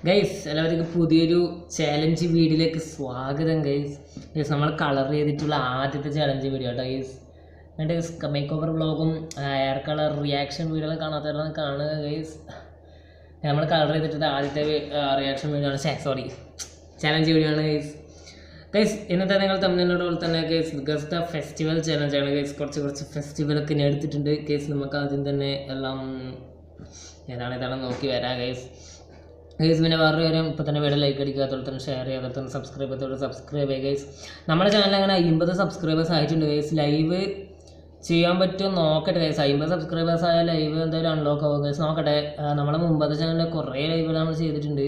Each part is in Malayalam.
ഗൈസ് എല്ലാവർക്കും പുതിയൊരു ചാലഞ്ച് വീഡിയോയിലേക്ക് സ്വാഗതം ഗൈസ് നമ്മൾ കളർ ചെയ്തിട്ടുള്ള ആദ്യത്തെ ചാലഞ്ച് വീഡിയോ കേട്ടോ ഗൈസ്. എന്നിട്ട് മേക്ക് ഓവർ വ്ളോഗും ഹെയർ കളർ റിയാക്ഷൻ വീഡിയോകൾ കാണാത്തവരാണ് കാണുക ഗൈസ്. നമ്മൾ കളർ ചെയ്തിട്ടുള്ള ആദ്യത്തെ റിയാക്ഷൻ വീഡിയോ ആണ്, സോറി ചാലഞ്ച് വീഡിയോ ആണ് ഗൈസ്. ഗൈസ് ഇന്നത്തെ നിങ്ങൾ തമ്മിലോട് തന്നെ ഗൈസ് ഗസ്ത ഫെസ്റ്റിവൽ ചാലഞ്ചാണ് ഗൈസ്. കുറച്ച് ഫെസ്റ്റിവലൊക്കെ ഞാൻ എടുത്തിട്ടുണ്ട് ഗൈസ്. നമുക്ക് ആദ്യം തന്നെ എല്ലാം ഏതാണ് നോക്കി വരാം ഗൈസ്. പിന്നെ വേറൊരു കാര്യം, ഇപ്പോൾ തന്നെ വീഡിയോ ലൈക്ക് അടിക്കുക, അതുപോലെ തന്നെ ഷെയർ ചെയ്യുക, അതുപോലെ തന്നെ സബ്സ്ക്രൈബ് ചെയ്യുക ഗൈസ്. നമ്മുടെ ചാനൽ അങ്ങനെ 50 സബ്സ്ക്രൈബേഴ്സ് ആയിട്ടുണ്ട് ഗൈസ്. ലൈവ് ചെയ്യാൻ പറ്റുമോ നോക്കട്ടെ ഗൈസ്. 50 സബ്സ്ക്രൈബേഴ്സ് ആയ ലൈവ് എന്തായാലും അൺലോക്ക് ആവും ഗൈസ്. നോക്കട്ടെ. നമ്മളെ മുമ്പത്തെ ചാനലിൽ കുറേ ലൈവുകൾ നമ്മൾ ചെയ്തിട്ടുണ്ട്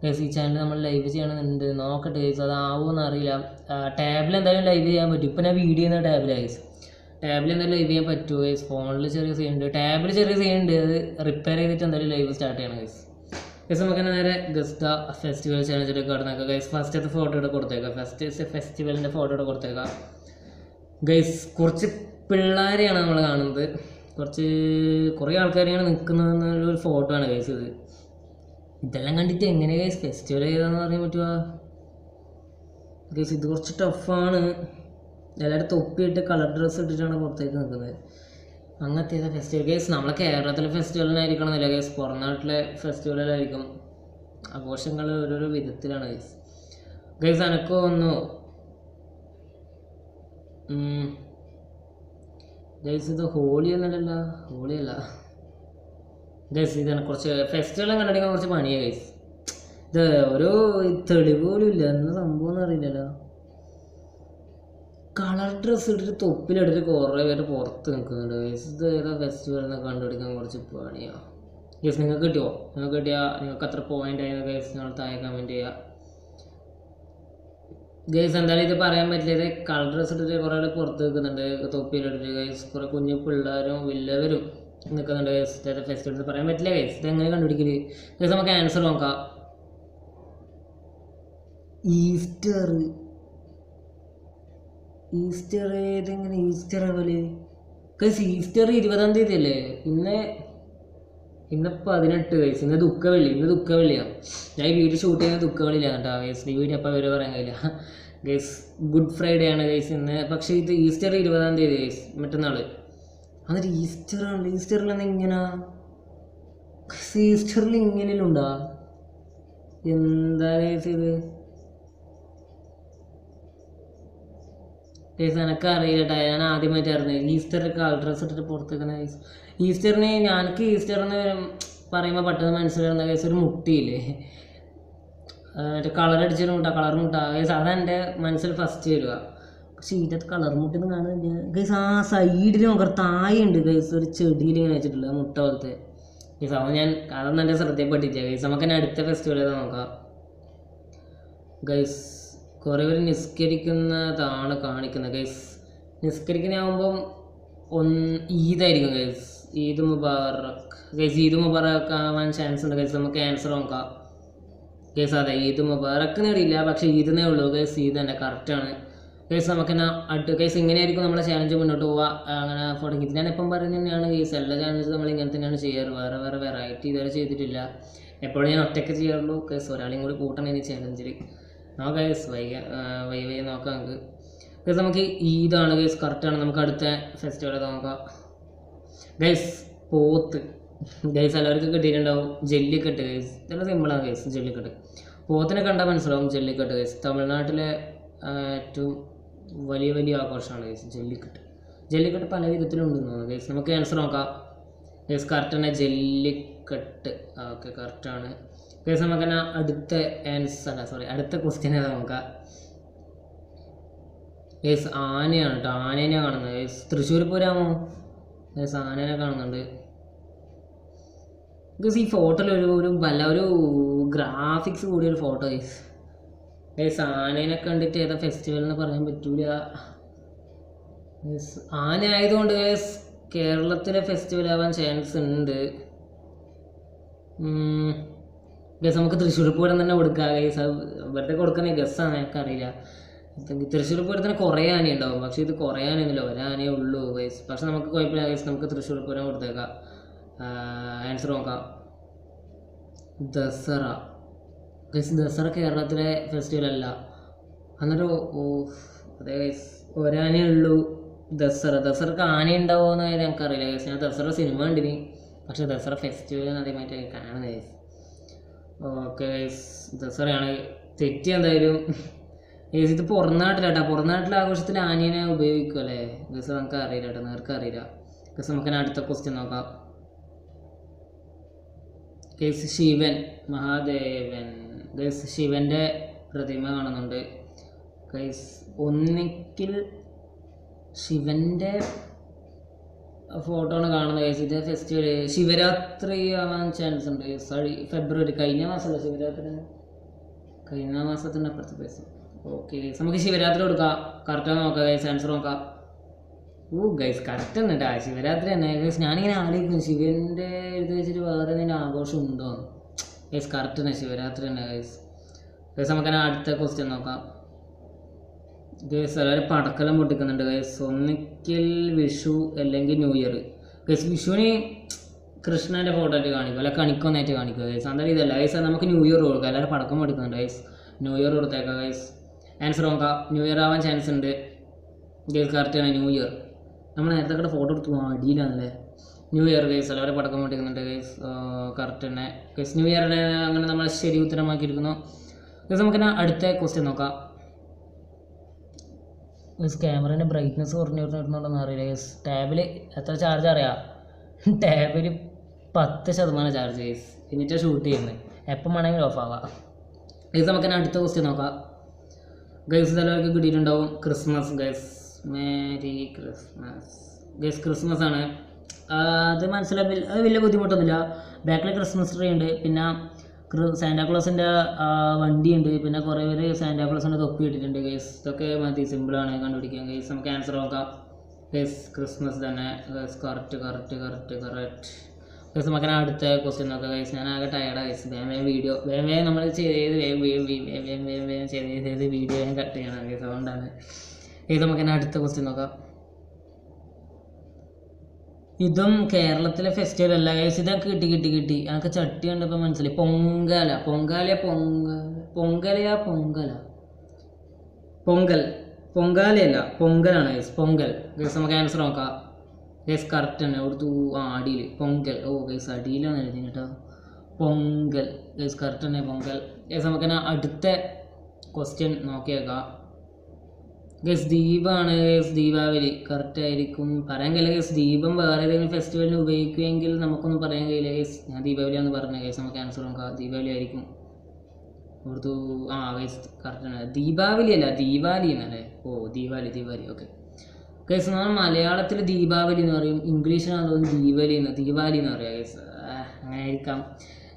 ഗൈസ്. ഈ ചാനൽ നമ്മൾ ലൈവ് ചെയ്യണമെന്നുണ്ട്, നോക്കട്ടെ ഗൈസ്. അതാവുമെന്ന് അറിയില്ല. ടാബിൽ എന്തായാലും ലൈവ് ചെയ്യാൻ പറ്റും. ഇപ്പോൾ ഞാൻ വീഡിയോ ചെയ്യുന്ന ടാബിൽ ഗൈസ്. ടാബിൽ എന്തായാലും ലൈവ് ചെയ്യാൻ പറ്റുമോ ഗൈസ്? ഫോണിൽ ചെറിയ സീനുണ്ട്, ടാബിൽ ചെറിയ സീനുണ്ട്. അത് റിപ്പയർ ചെയ്തിട്ട് എന്തായാലും ലൈവ് സ്റ്റാർട്ട് ചെയ്യണം ഗൈസ്. ഗൈസ് നമുക്ക് നേരെ ഗസ്ത ഫെസ്റ്റിവൽ ചാലഞ്ചിലേക്ക് കടന്നേക്കാം ഗൈസ്. ഫസ്റ്റത്തെ ഫോട്ടോ ഇവിടെ കൊടുത്തേക്കാം. ഫസ്റ്റ് ഫെസ്റ്റിവലിൻ്റെ ഫോട്ടോ ഇവിടെ കൊടുത്തേക്കാം ഗൈസ്. കുറച്ച് പിള്ളേരെയാണ് നമ്മൾ കാണുന്നത്, കുറേ ആൾക്കാരെയാണ് നിൽക്കുന്നതെന്നൊരു ഫോട്ടോ ആണ് ഗൈസ്. ഇതെല്ലാം കണ്ടിട്ട് എങ്ങനെ ഗൈസ് ഫെസ്റ്റിവൽ ചെയ്താന്ന് പറയാൻ പറ്റുക ഗൈസ്? ഇത് കുറച്ച് ടഫാണ്. എല്ലാവരും തൊപ്പിയിട്ട് കളർ ഡ്രസ്സ് ഇട്ടിട്ടാണ് പുറത്തേക്ക് നിൽക്കുന്നത്. അങ്ങനത്തെ ഏതാ ഫെസ്റ്റിവൽ ഗൈസ്? നമ്മളെ കേരളത്തിലെ ഫെസ്റ്റിവലിനായിരിക്കണം എന്നില്ല ഗൈസ്, പുറം നാട്ടിലെ ഫെസ്റ്റിവലിലായിരിക്കും. ആഘോഷങ്ങൾ ഓരോരോ വിധത്തിലാണ് ഗൈസ്. എനക്ക് തോന്നുന്നു ഗൈസ് ഇത് ഹോളി ഒന്നല്ലല്ലോ, ഹോളിയല്ല ഗൈസ്. ഇതാണ് കുറച്ച് ഫെസ്റ്റിവലും കണ്ടടിക്കാൻ കുറച്ച് പണിയാണ് ഗൈസ്. ഇത് ഒരു തെളിവ് പോലും ഇല്ല, എന്താ സംഭവം എന്ന് അറിയില്ലല്ലോ. കളർ ഡ്രസ്സ് ഇട്ടിട്ട് തൊപ്പിലിട്ടിട്ട് കുറേ പേര് പുറത്ത് നിൽക്കുന്നുണ്ട് ഗൈസ്. ഇത് ഏതാ ഫെസ്റ്റിവൽ എന്നൊക്കെ കണ്ടുപിടിക്കാൻ കുറച്ച് പണിയാണ് ഗൈസ്. നിങ്ങൾക്ക് കിട്ടിയോ? നിങ്ങൾക്ക് അത്ര പോയിൻ്റ് ആയിരുന്നു ഗൈസ്? നിങ്ങൾ താഴെ കമൻറ്റ് ചെയ്യുക ഗൈസ്. എന്തായാലും ഇത് പറയാൻ പറ്റില്ല. ഇത് കളർ ഡ്രസ്സ് ഇട്ടിട്ട് കുറേ ആൾ പുറത്ത് നിൽക്കുന്നുണ്ട് തൊപ്പിയിലിട്ടിട്ട് ഗൈസ്. കുറേ കുഞ്ഞു പിള്ളേരും വലിയവരും നിൽക്കുന്നുണ്ട് ഗൈസ്. ഇത് ഫെസ്റ്റിവൽ പറയാൻ പറ്റില്ല ഗൈസ്. ഇത് എങ്ങനെ കണ്ടുപിടിക്കല് ഗൈസ്? നമുക്ക് ആൻസർ നോക്കാം. ഈസ്റ്റർ ഏതെങ്ങനെ ഈസ്റ്റർ ആവല് ഗൈസ്? ഈസ്റ്റർ 20-ാം തീയതി അല്ലേ? ഇന്ന് 18 ഗൈസ്. ഇന്ന് ദുഃഖവെള്ളിയാണ്. ഞാൻ ഈ വീഡിയോ ഷൂട്ട് ചെയ്യുന്നത് ദുഃഖവെള്ളിയിലാണ് കേട്ടോ ഗൈസ്. ഈ വീഡിയോ അപ്പോൾ വരെ പറയാൻ കഴിയില്ല ഗൈസ്. ഗുഡ് ഫ്രൈഡേ ആണ് ഗൈസ് ഇന്ന്. പക്ഷേ ഇത് ഈസ്റ്റർ 20-ാം തീയതി ഗൈസ്, മറ്റന്നാൾ. അതൊരു ഈസ്റ്ററാണല്ലോ. ഈസ്റ്ററിലെന്ന് ഇങ്ങനെ ഈസ്റ്ററിൽ ഇങ്ങനെയെല്ലാം ഉണ്ടാ? എന്താ ഗൈസ് ഇത് ഗൈസ്? എനക്ക് അറിയില്ല കേട്ടോ. ഞാൻ ആദ്യമായിട്ട് അറിഞ്ഞത് ഈസ്റ്ററിൽ കളർ ഡ്രസ്സ് ഇട്ടിട്ട് പുറത്തേക്കുന്ന ഗൈസ്. ഈസ്റ്ററിന് ഞാനക്ക് ഈസ്റ്ററിന് പറയുമ്പോൾ പെട്ടെന്ന് മനസ്സിലാവുന്ന ഗൈസ് ഒരു മുട്ടിയില്ലേ, മറ്റേ കളർ അടിച്ചൊരു മുട്ട, കളർ മുട്ട ഗൈസ്. അതെൻ്റെ മനസ്സിൽ ഫസ്റ്റ് വരിക. പക്ഷേ ഇതിനകത്ത് കളർ മുട്ടൊന്നും കാണുന്നില്ല ഗൈസ്. ആ സൈഡിൽ നോക്കാം തായുണ്ട് ഗൈസ്, ഒരു ചെടിയിൽ ഇങ്ങനെ വെച്ചിട്ടില്ല മുട്ട പോലത്തെ ഗൈസ്. അതൊന്നും എൻ്റെ ശ്രദ്ധയപ്പെട്ടില്ല ഗൈസ്. നമുക്ക് തന്നെ അടുത്ത ഫെസ്റ്റിവൽ ഏതാ നോക്കാം ഗൈസ്. കുറേ പേര് നിസ്കരിക്കുന്നതാണ് കാണിക്കുന്നത് ഗൈസ്. നിസ്കരിക്കുന്നതാകുമ്പം ഈദായിരിക്കും ഗൈസ്. ഈദ് മുബാറക്ക് ഗൈസ്. ഈദ് മുബാറക്ക് ആവാൻ ചാൻസ് ഉണ്ട് ഗൈസ്. നമുക്ക് ആൻസർ നോക്കാം ഗൈസ്. അതെ, ഈദ് മുബാറക്ക് നേടിയില്ല, പക്ഷേ ഈദിനേ ഉള്ളൂ ഗൈസ്. ഈദ് തന്നെ കറക്റ്റാണ് ഗൈസ്. നമുക്കെന്നാ അടുത്ത ഗൈസ് ഇങ്ങനെയായിരിക്കും നമ്മളെ ചാലഞ്ച് മുന്നോട്ട് പോവുക. അങ്ങനെ ഫോട്ടോ ഇത് ഞാൻ എപ്പം പറയുന്നത് തന്നെയാണ് ഗൈസ്. എല്ലാ ചാലഞ്ചും നമ്മൾ ഇങ്ങനെ തന്നെയാണ് ചെയ്യാറ്. വേറെ വെറൈറ്റി ഇതുവരെ ചെയ്തിട്ടില്ല. എപ്പോഴും ഞാൻ ഒറ്റയ്ക്ക് ചെയ്യാറുള്ളൂ ഗൈസ്. ഒരാളെയും കൂടി കൂട്ടണം ഇനി ചാലഞ്ചിൽ. നോക്കാം ഗൈസ്. വൈകി നോക്കാം നമുക്ക് ഗൈസ്. നമുക്ക് ഈദാണ് ഗൈസ്, കറക്റ്റാണ്. നമുക്ക് അടുത്ത ഫെസ്റ്റിവൽ നോക്കാം ഗൈസ്. പോത്ത് ഗൈസ് എല്ലാവർക്കും കിട്ടിയിട്ടുണ്ടാവും. ജല്ലിക്കെട്ട് ഗൈസ്. ഇതെല്ലാം സിമ്പിളാണ് ഗൈസ്. ജല്ലിക്കെട്ട് പോത്തിനെ കണ്ടാൽ മനസ്സിലാവും. ജല്ലിക്കെട്ട് ഗൈസ് തമിഴ്നാട്ടിലെ ഏറ്റവും വലിയ ആഘോഷമാണ് ഗൈസ് ജല്ലിക്കെട്ട് പല വിധത്തിലുണ്ടെന്ന് തോന്നുന്നു ഗൈസ്. നമുക്ക് ആൻസർ നോക്കാം ഗൈസ്. കറക്റ്റാണ് ജല്ലിക്കെട്ട്. ഓക്കെ, കറക്റ്റാണ് ഗൈസ്. നമുക്ക് തന്നെ അടുത്ത ക്വസ്റ്റ്യൻ ഏതാ നോക്കാം ഗൈസ്. ആനയാണ് കേട്ടോ. ആനേനെ കാണുന്നത് ഗൈസ്. തൃശ്ശൂർ പൂരാമോ ഗൈസ്? ആനേനെ കാണുന്നുണ്ട് ഗൈസ്. ഈ ഫോട്ടോയിൽ ഒരു ഗ്രാഫിക്സ് കൂടിയൊരു ഫോട്ടോ ഗൈസ്. ആനേനെ കണ്ടിട്ട് ഏതാ ഫെസ്റ്റിവൽ എന്ന് പറയാൻ പറ്റൂല ഗൈസ്. ആന ആയതുകൊണ്ട് ഗൈസ് കേരളത്തിലെ ഫെസ്റ്റിവൽ ആവാൻ ചാൻസ് ഉണ്ട് ഗൈസ്. നമുക്ക് തൃശ്ശൂർ പൂരം തന്നെ കൊടുക്കാം ഗൈസ്. വെറുതെ കൊടുക്കുന്ന ഗസ്സാണ്, എനിക്കറിയില്ല. തൃശ്ശൂർ പൂരത്തിന് കുറേ ആന ഉണ്ടാവും, പക്ഷേ ഇത് കുറേ ആനയൊന്നുമില്ല, ഒരാനേ ഉള്ളൂ ഗൈസ്. പക്ഷെ നമുക്ക് കുഴപ്പമില്ല ഗൈസ്. നമുക്ക് തൃശ്ശൂർ പൂരം കൊടുത്തേക്കാം. ആൻസർ നോക്കാം. ദസറ ഗൈസ് ദസറ കേരളത്തിലെ ഫെസ്റ്റിവൽ അല്ല. അന്നൊരു അതെ ഗൈസ് ഒരാനേ ഉള്ളൂ ദസറക്ക് ആന ഉണ്ടാവുമോ എന്ന് ഞങ്ങൾക്കറിയില്ല ഗൈസ്. ഞാൻ ദസറ സിനിമ കണ്ടിനി, പക്ഷേ ദസറ ഫെസ്റ്റിവൽ അതേമായിട്ട് കാണുന്നത് ഗൈസ്. ഓക്കെ ഗൈസ്, ദസറയാണ് തെറ്റി എന്തായാലും ഗൈസ്. ഇത് പുറം നാട്ടിലെ ആഘോഷത്തിൽ ആനേനെ ഉപയോഗിക്കും അല്ലേ ഗൈസ്? നമുക്ക് അറിയില്ല കേട്ടോ, നേർക്ക് അറിയില്ല ഗൈസ്. നമുക്ക് അടുത്ത ക്വസ്റ്റ്യൻ നോക്കാം ഗൈസ്. ശിവൻ മഹാദേവൻ ഗൈസ്, ശിവൻ്റെ പ്രതിമ കാണുന്നുണ്ട് ഗൈസ്. ഒന്നിക്കിൽ ശിവൻ്റെ ഫോട്ടോ ആണ് കാണുന്നത് ഗൈസ്. ഇത് ഫെസ്റ്റിവൽ ശിവരാത്രി ആവാൻ ചാൻസ് ഉണ്ട് ഗൈസ്. ഫെബ്രുവരി കഴിഞ്ഞ മാസമല്ല ശിവരാത്രി, കഴിഞ്ഞ മാസത്തിൻ്റെ അപ്പുറത്തെ പൈസ. ഓക്കെ ഗൈസ്, നമുക്ക് ശിവരാത്രി കൊടുക്കാം. കറക്റ്റാണ് നോക്കാം ഗൈസ്, ആൻസർ നോക്കാം. ഗൈസ് കറക്റ്റ് തന്നെ കേട്ടോ, ശിവരാത്രി തന്നെ ഗൈസ്. ഞാനിങ്ങനെ ആലോചിക്കും ശിവൻ്റെ ഇത് വെച്ചിട്ട് വേറെ എന്തെങ്കിലും ആഘോഷം ഉണ്ടോ ഗൈസ്. കറക്റ്റ് തന്നെ, ശിവരാത്രി തന്നെ ഗൈസ്. ഗൈസ് നമുക്ക് അടുത്ത ക്വസ്റ്റ്യൻ നോക്കാം ഗൈസ്. എല്ലാവരും പടക്കെല്ലാം പൊട്ടിക്കുന്നുണ്ട് ഗൈസ്. ഒന്നിക്കൽ വിഷു അല്ലെങ്കിൽ ന്യൂ ഇയർ ഗൈസ്. വിഷുവിന് കൃഷ്ണൻ്റെ ഫോട്ടോ ആയിട്ട് കാണിക്കും, അല്ല കണിക്കൊന്നായിട്ട് കാണിക്കുക ഗൈസ്. എന്തായാലും ഇതല്ല ഗൈസ്, നമുക്ക് ന്യൂ ഇയർ കൊടുക്കാം. എല്ലാവരും പടക്കം പൊട്ടിക്കുന്നുണ്ട് ഗൈസ്. ന്യൂ ഇയർ കൊടുത്തേക്കാം ഗൈസ്. ആൻസർ നോക്കാം. ന്യൂ ഇയർ ആവാൻ ചാൻസ് ഉണ്ട് ഗൈസ്. കറക്റ്റ് ആണ്, ന്യൂ ഇയർ. നമ്മൾ നേരത്തെ കൂടെ ഫോട്ടോ എടുത്തു അടിയിലാണല്ലേ. ന്യൂ ഇയർ ഗൈസ്, എല്ലാവരും പടക്കം പൊട്ടിക്കുന്നുണ്ട് ഗൈസ്. കറക്റ്റ് തന്നെ ഗൈസ്, ന്യൂ ഇയറിനെ അങ്ങനെ നമ്മൾ ശരി ഉത്തരമാക്കിയിരിക്കുന്നു ഗൈസ്. നമുക്ക് അടുത്ത ക്വസ്റ്റ്യൻ നോക്കാം ഗൈസ്. ക്യാമറേൻ്റെ ബ്രൈറ്റ്നസ് കുറഞ്ഞിരുന്നുണ്ടോന്ന് അറിയില്ല ഗൈസ്. ടാബിൽ എത്ര ചാർജ് അറിയാം? ടാബിൽ 10% ചാർജ് ഗൈസ്. എന്നിട്ട് ഷൂട്ട് ചെയ്യുന്നത്, എപ്പം വേണമെങ്കിലും ഓഫ് ആവാം ഗൈസ്. നമുക്ക് അടുത്ത ക്വസ്റ്റ്യൻ നോക്കാം ഗൈസ്. എല്ലാവർക്കും കിട്ടിയിട്ടുണ്ടാവും Christmas guys. Merry Christmas guys. Christmas ആണ്, അത് മനസ്സിലാവില്ല, അത് വലിയ ബുദ്ധിമുട്ടൊന്നുമില്ല. ബാക്കിൽ ക്രിസ്മസ് ട്രീ ഉണ്ട്, പിന്നെ സാന്റാക്ലോസിൻ്റെ വണ്ടിയുണ്ട്, പിന്നെ കുറേ പേര് സാന്റാക്ലോസിൻ്റെ തൊപ്പി ഇട്ടിട്ടുണ്ട് ഗൈസ്. ഇതൊക്കെ മതി, സിമ്പിളാണ് കണ്ടുപിടിക്കാൻ ഗൈസ്. നമുക്ക് ആൻസർ നോക്കാം ഗൈസ്. ക്രിസ്മസ് തന്നെ ഗൈസ്. Correct guys. നമുക്ക് അടുത്ത ക്വസ്റ്റ്യൻ നോക്കാം ഗൈസ്. ഞാൻ ആകെ ടയർഡാണ് ഗൈസ്. വേഗം വീഡിയോ വേഗം നമ്മൾ ചെയ്ത് ചെയ്ത് വീഡിയോ ഞാൻ കട്ട് ചെയ്യണം ഗൈസ്. അതുകൊണ്ടാണ് ഇത്. നമുക്ക് അടുത്ത ക്വസ്റ്റ്യൻ നോക്കാം. ഇതും കേരളത്തിലെ ഫെസ്റ്റിവൽ അല്ല ഗൈസ്. ഇതൊക്കെ കിട്ടി ഞങ്ങൾക്ക് ചട്ടി കണ്ടപ്പോൾ മനസ്സിലായി. പൊങ്കാലയല്ല, പൊങ്കലാണ് ഗൈസ്. പൊങ്കൽ ഗൈസ്. നമുക്ക് ആൻസർ നോക്കാം ഗൈസ്. കറക്റ്റ് തന്നെ, ഒരു അടിയിൽ പൊങ്കൽ. ഗൈസ് അടിയിലാണ് എഴുതി കേട്ടോ, പൊങ്കൽ ഗൈസ്. കറക്റ്റ് തന്നെ, പൊങ്കൽ ഗൈസ്. നമുക്ക് അടുത്ത ക്വസ്റ്റ്യൻ നോക്കിയേക്കാം ഗൈസ്. ദീപമാണ് ഗൈസ്. ദീപാവലി കറക്റ്റ് ആയിരിക്കും, പറയാൻ കഴിയില്ല ഗൈസ്. ദീപം വേറെ ഏതെങ്കിലും ഫെസ്റ്റിവലിന് ഉപയോഗിക്കുമെങ്കിൽ നമുക്കൊന്നും പറയാൻ കഴിയില്ല ഗൈസ്. ഞാൻ ദീപാവലിയാണെന്ന് പറഞ്ഞത് ഗൈസ്. നമുക്ക് ആൻസർ നോക്കാം. ദീപാവലി ആയിരിക്കും. ഉറുദു ഗൈസ്. കറക്റ്റ് ആണ്, ദീപാവലി അല്ല ദീപാവലി എന്നല്ലേ. Deepavali okay guys. നമ്മൾ മലയാളത്തിൽ ദീപാവലി എന്ന് പറയും, ഇംഗ്ലീഷിനാണ് തോന്നുന്നു ദീപാവലി എന്ന് പറയാം ഗൈസ്. അങ്ങനെ ആയിരിക്കാം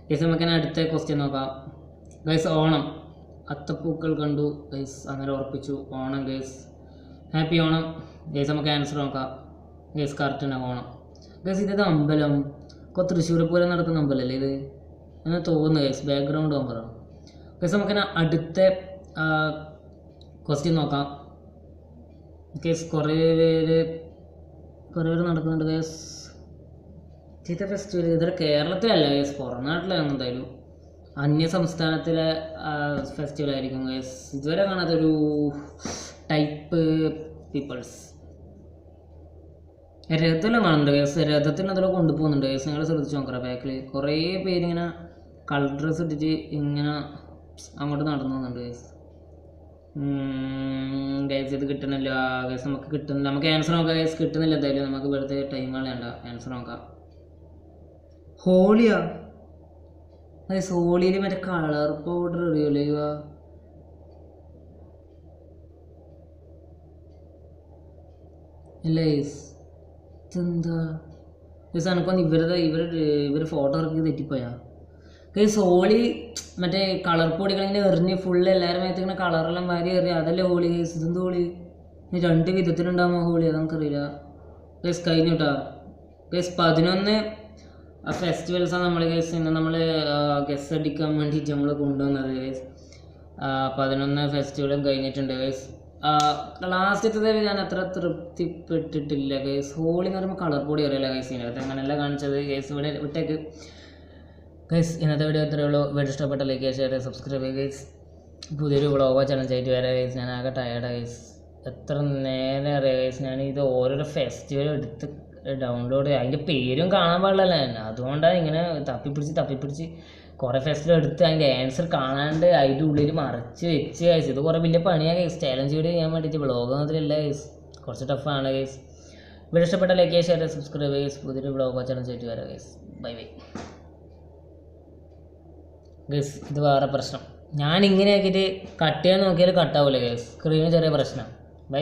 ഗൈസ്. നമുക്ക് അടുത്ത ക്വസ്റ്റ്യൻ നോക്കാം ഗൈസ്. ഓണം, അത്തപ്പൂക്കൾ കണ്ടു ഗൈസ്, അങ്ങനെ ഉറപ്പിച്ചു. Onam guys. Happy Onam guys. നമുക്ക് ആൻസർ നോക്കാം ഗൈസ്. കറക്റ്റ് തന്നെ, ഓണം ഗൈസ്. ഇത് അമ്പലം തൃശ്ശൂർ പോലെ നടക്കുന്ന അമ്പലമല്ലേ ഇത് എന്ന് തോന്നുന്നു ഗൈസ്. Background ഓമ്പറാണ് guys. നമുക്ക് അടുത്ത ക്വസ്റ്റ്യൻ നോക്കാം ഗൈസ്. കുറേ പേര് നടക്കുന്നുണ്ട് ഗൈസ്. ചീത്ത ഫെസ്റ്റിവൽ ഇതൊരു കേരളത്തിലല്ല ഗൈസ്, പുറം നാട്ടിലാണ്. എന്തായാലും അന്യ സംസ്ഥാനത്തിലെ ഫെസ്റ്റിവൽ ആയിരിക്കും ഗൈസ്. ഇതുവരെ കാണാത്തൊരു ടൈപ്പ് പീപ്പിൾസ്. രഥമെല്ലാം കാണുന്നുണ്ട് ഗൈസ്. രഥത്തിന് അതിലൊക്കെ കൊണ്ടുപോകുന്നുണ്ട് ഗൈസ്. നിങ്ങൾ ശ്രദ്ധിച്ച് നോക്കാം. ബാക്കിൽ കുറേ പേരിങ്ങനെ കളർ ഡ്രസ്സ് ഇട്ടിട്ട് ഇങ്ങനെ അങ്ങോട്ട് നടന്നു പോകുന്നുണ്ട് ഗൈസ്. ഗൈസ് ഇത് കിട്ടുന്നില്ല ഗൈസ്. നമുക്ക് ആൻസർ നോക്കാം ഗൈസ്. കിട്ടുന്നില്ല എന്തായാലും. നമുക്ക് വെറുതെ ടൈം കളയണ്ട, ആൻസർ നോക്കാം. ഹോളിയാ ഗൈസ്. ഹോളിയിൽ മറ്റേ കളർ പൗഡർ അറിയുമല്ലോ ഇല്ല ഗൈസ്. ഇതെന്താ ഗൈസ്? എനിക്കൊന്ന് ഇവർ ഫോട്ടോ ഇറക്കി തെറ്റിപ്പോയാ ഗൈസ്. ഹോളി മറ്റേ കളർ പൊടികളിങ്ങനെ എറിഞ്ഞ് ഫുള്ള് എല്ലാവരും മേത്തിങ്ങനെ കളറെല്ലാം വാരി എറിഞ്ഞ് അതല്ലേ ഹോളി ഗൈസ്. ഇതെന്ത് ഹോളി? 2 വിധത്തിലുണ്ടാകുമോ ഹോളി? അതെനിക്കറിയില്ല ഗൈസ്. കഴിഞ്ഞു കേട്ടോ ഗൈസ്. 11 ഫെസ്റ്റിവൽസാണ് നമ്മൾ ഗൈസ് ഇന്ന് നമ്മൾ ഗസ് അടിക്കാൻ വേണ്ടിയിട്ട് നമ്മൾ കൊണ്ടുവന്നത് ഗൈസ്. 11 ഫെസ്റ്റിവലും കഴിഞ്ഞിട്ടുണ്ട് ഗൈസ്. ലാസ്റ്റത്തെ ഞാൻ അത്ര തൃപ്തിപ്പെട്ടിട്ടില്ല ഗൈസ്. ഹോളി എന്ന് പറയുമ്പോൾ കളർ പൊടി അറിയില്ല ഗൈസ്. ഇതിനകത്ത് അങ്ങനെയല്ല കാണിച്ചത് ഗൈസ്. ഇവിടെ വിട്ടേക്ക് ഗൈസ് ഇന്നത്തെ വീഡിയോ ഇത്രയേ ഉള്ളൂ. വീഡിയോ ഇഷ്ടപ്പെട്ട ലൈക്ക് ഷെയർ സബ്സ്ക്രൈബ് ചെയ്യുക ഗൈസ്. പുതിയൊരു വ്ളോഗോ ചലഞ്ച് ആയിട്ട് വരാം ഗൈസ്. ഞാൻ ആകെ ടയർഡാണ് ഗൈസ്. എത്ര നേരം അറിയാം ഗൈസ്. ഞാൻ ഇത് ഓരോരോ ഫെസ്റ്റിവൽ എടുത്ത് ഡൗൺലോഡ് അതിൻ്റെ പേരും കാണാൻ പാടില്ലല്ലോ ഞാൻ. അതുകൊണ്ടാണ് ഇങ്ങനെ തപ്പിപ്പിടിച്ച് കുറേ ഫെസ്റ്റിവൽ എടുത്ത് അതിൻ്റെ ആൻസർ കാണാണ്ട് അതിൻ്റെ ഉള്ളിൽ മറച്ച് വെച്ച് ഗൈസ്. ഇത് കുറേ വലിയ പണിയാണ് ഗൈസ്. ചലഞ്ച് വീഡിയോ ചെയ്യാൻ വേണ്ടിയിട്ട് വ്ളോഗ് മാത്രമല്ല ഗൈസ്. കുറച്ച് ടഫാണ് ഗൈസ്. വീഡിയോ ഇഷ്ടപ്പെട്ട ലൈക്ക് ഷെയർ സബ്സ്ക്രൈബ് ഗൈസ്. പുതിയൊരു വ്ളോഗോ ചലഞ്ച് ആയിട്ട് വരാം ഗൈസ്. Bye guys. ഇത് വേറെ പ്രശ്നം. ഞാൻ ഇങ്ങനെ ആക്കിയിട്ട് കട്ട് ചെയ്യാൻ നോക്കിയാൽ കട്ടാവില്ല ഗൈസ്. സ്ക്രീന് ചെറിയ പ്രശ്നം. ബൈ